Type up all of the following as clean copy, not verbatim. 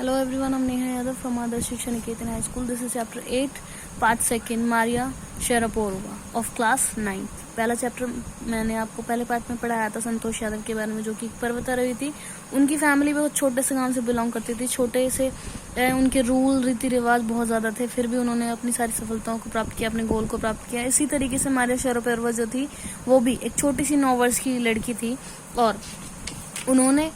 Hello everyone, I'm Neha Yadav from Adarsh Shiksha Niketan High School. This is chapter 8, part 2, Maria Sharapova of class 9th. पहला chapter मैंने आपको पहले part में पढ़ाया था संतोष यादव के बारे में, जो कि पर्वतारोही थी। उनकी फैमिली बहुत छोटे से गांव से बिलोंग करती थी। छोटे से उनके रूल रीति रिवाज बहुत ज़्यादा थे, फिर भी उन्होंने अपनी सारी सफलताओं को प्राप्त किया, अपने गोल को प्राप्त किया। इसी तरीके से मारिया शारापोवा जो थी वो भी एक छोटी सी 9 वर्ष की लड़की थी और उन्होंने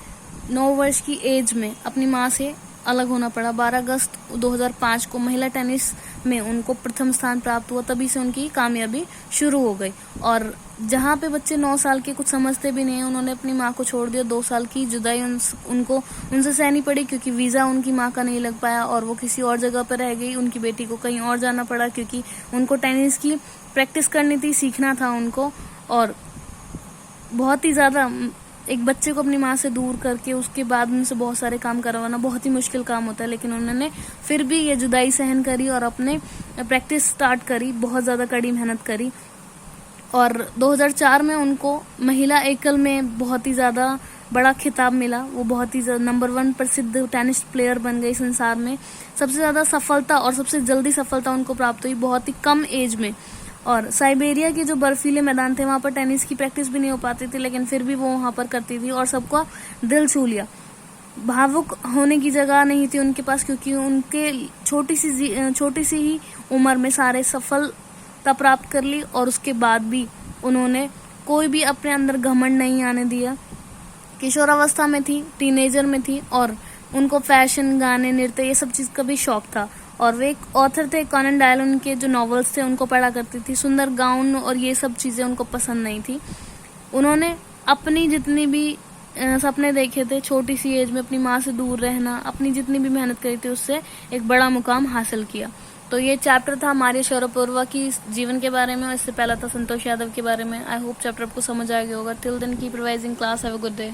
9 वर्ष की एज में अपनी माँ से अलग होना पड़ा। 12 अगस्त 2005 को महिला टेनिस में उनको प्रथम स्थान प्राप्त हुआ, तभी से उनकी कामयाबी शुरू हो गई। और जहाँ पे बच्चे 9 साल के कुछ समझते भी नहीं, उन्होंने अपनी माँ को छोड़ दिया। 2 साल की जुदाई उनको उनसे सहनी पड़ी, क्योंकि वीज़ा उनकी माँ का नहीं लग पाया और वो किसी और जगह पर रह गई। उनकी बेटी को कहीं और जाना पड़ा, क्योंकि उनको टेनिस की प्रैक्टिस करनी थी, सीखना था उनको। और बहुत ही ज़्यादा एक बच्चे को अपनी माँ से दूर करके उसके बाद उनसे बहुत सारे काम करवाना बहुत ही मुश्किल काम होता है, लेकिन उन्होंने फिर भी ये जुदाई सहन करी और अपने प्रैक्टिस स्टार्ट करी, बहुत ज़्यादा कड़ी मेहनत करी। और 2004 में उनको महिला एकल में बहुत ही ज़्यादा बड़ा खिताब मिला। वो बहुत ही नंबर 1 प्रसिद्ध टेनिस प्लेयर बन गई संसार में। सबसे ज़्यादा सफलता और सबसे जल्दी सफलता उनको प्राप्त हुई बहुत ही कम एज में। और साइबेरिया के जो बर्फीले मैदान थे वहाँ पर टेनिस की प्रैक्टिस भी नहीं हो पाती थी, लेकिन फिर भी वो वहाँ पर करती थी और सबका दिल छू लिया। भावुक होने की जगह नहीं थी उनके पास, क्योंकि उनके छोटी सी ही उम्र में सारे सफलता प्राप्त कर ली और उसके बाद भी उन्होंने कोई भी अपने अंदर घमंड नहीं आने दिया। किशोरावस्था में थी, टीनेजर में थी और उनको फैशन, गाने, नृत्य ये सब चीज़ का भी शौक था। और वे एक ऑथर थे, कॉनन डॉयल उनके जो नॉवेल्स थे उनको पढ़ा करती थी। सुंदर गाउन और ये सब चीज़ें उनको पसंद नहीं थी। उन्होंने अपनी जितनी भी सपने देखे थे, छोटी सी एज में अपनी माँ से दूर रहना, अपनी जितनी भी मेहनत करी थी उससे एक बड़ा मुकाम हासिल किया। तो ये चैप्टर था मारिया शारापोवा की जीवन के बारे में। इससे पहला था संतोष यादव के बारे में। आई होप चैप्टर आपको समझ आ गया होगा। Till then keep revising class. Have a good day.